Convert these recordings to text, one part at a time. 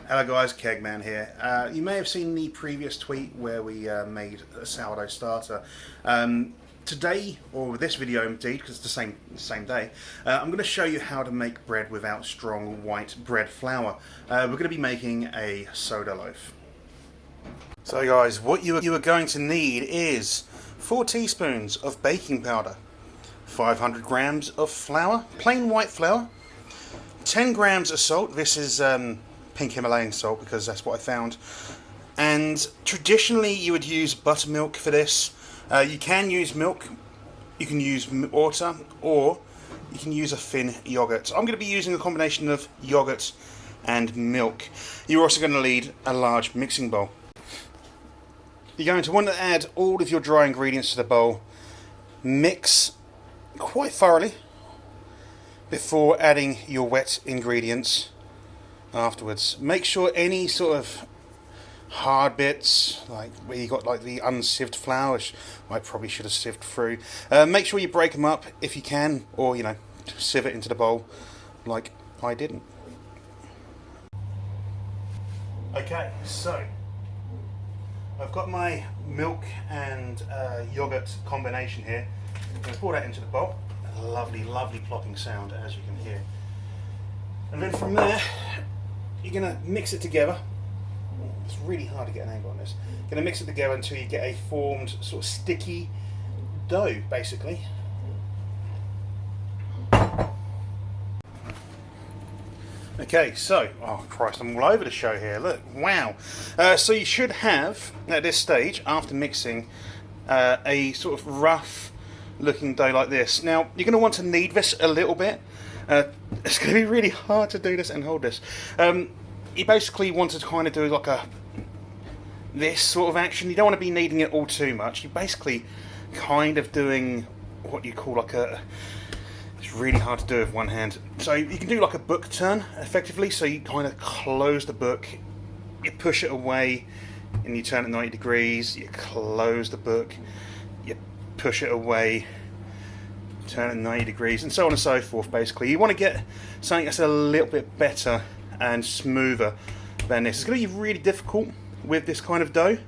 Hello guys, Kegman here. You may have seen the previous tweet where we made a sourdough starter. Today, or this video indeed, because it's the same day, I'm going to show you how to make bread without strong white bread flour. We're going to be making a soda loaf. So guys, what you are going to need is 4 teaspoons of baking powder, 500 grams of flour, plain white flour, 10 grams of salt. This is pink Himalayan salt because that's what I found. And traditionally you would use buttermilk for this. You can use milk, you can use water, or you can use a thin yogurt. I'm going to be using a combination of yogurt and milk. You're also going to need a large mixing bowl. You're going to want to add all of your dry ingredients to the bowl. Mix quite thoroughly before adding your wet ingredients afterwards. Make sure any sort of hard bits, like where you got like the unsieved flour, which I probably should have sieved through, make sure you break them up if you can, or sieve it into the bowl like I didn't. Okay, so I've got my milk and yogurt combination here. I'm going to pour that into the bowl. A lovely plopping sound, as you can hear. And then from there you're going to mix it together. It's really hard to get an angle on this. You're going to mix it together until you get a formed sort of sticky dough, basically. Okay, so, oh Christ, I'm all over the show here, look, wow. So you should have, at this stage, after mixing, a sort of rough looking dough like this. Now, you're going to want to knead this a little bit. It's going to be really hard to do this and hold this. You basically want to kind of do like this sort of action. You don't want to be kneading it all too much. You're basically kind of doing what you call like it's really hard to do with one hand. So you can do like a book turn, effectively. So you kind of close the book, you push it away, and you turn it 90 degrees. You close the book, you push it away, turn it 90 degrees, and so on and so forth. Basically, you want to get something that's a little bit better and smoother than this. It's going to be really difficult with this kind of dough,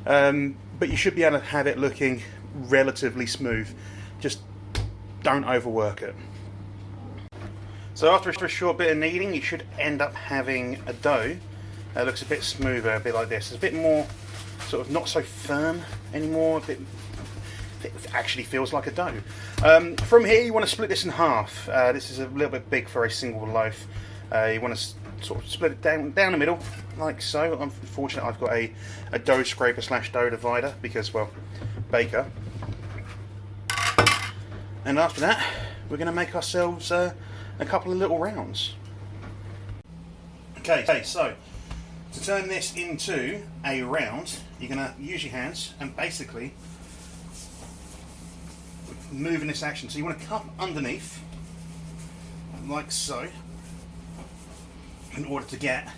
but you should be able to have it looking relatively smooth. Just don't overwork it. So after a short bit of kneading, you should end up having a dough that looks a bit smoother, a bit like this. It's a bit more sort of not so firm anymore. It actually feels like a dough. From here, you want to split this in half. This is a little bit big for a single loaf. You want to sort of split it down the middle, like so. Unfortunately, I've got a dough scraper / dough divider because, well, baker. And after that, we're going to make ourselves a couple of little rounds. Okay, so to turn this into a round, you're going to use your hands and basically move in this action. So you want to cup underneath, like so, in order to get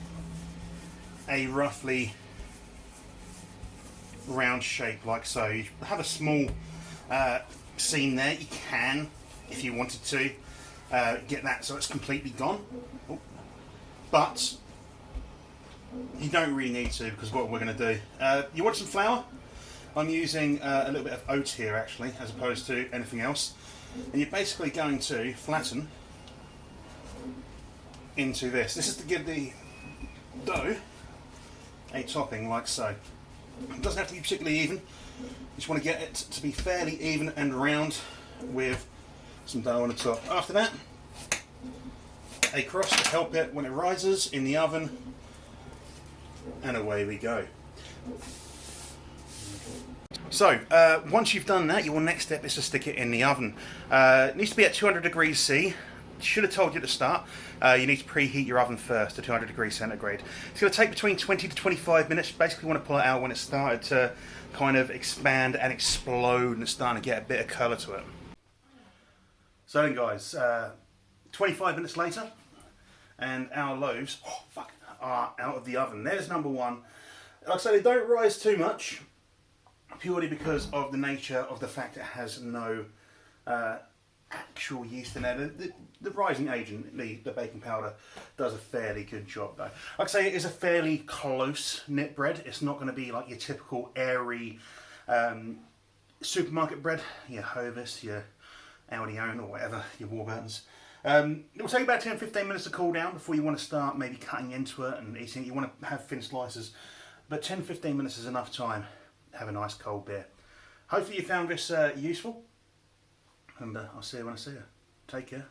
a roughly round shape, like so. You have a small seam there. You can, if you wanted to, get that so it's completely gone. But you don't really need to, because what we're going to do, you want some flour? I'm using a little bit of oat here actually, as opposed to anything else. And you're basically going to flatten into this. This is to give the dough a topping, like so. It doesn't have to be particularly even. You just want to get it to be fairly even and round with some dough on the top. After that, a crust to help it when it rises in the oven, and away we go. So, once you've done that, your next step is to stick it in the oven. It needs to be at 200 degrees C. Should have told you at the start. You need to preheat your oven first to 200 degrees centigrade. It's going to take between 20 to 25 minutes. You basically want to pull it out when it's started to kind of expand and explode and it's starting to get a bit of colour to it. So then guys, 25 minutes later, and our loaves are out of the oven. There's number one. Like I say, they don't rise too much, purely because of the nature of the fact it has no actual yeast in there. The rising agent, the baking powder, does a fairly good job though. Like I say, it is a fairly close knit bread. It's not going to be like your typical airy supermarket bread, your Hovis, your Aldi Own or whatever, your Warburtons. It will take about 10-15 minutes to cool down before you want to start maybe cutting into it and eating it. You want to have thin slices, but 10-15 minutes is enough time to have a nice cold beer. Hopefully you found this useful, and I'll see you when I see you. Take care.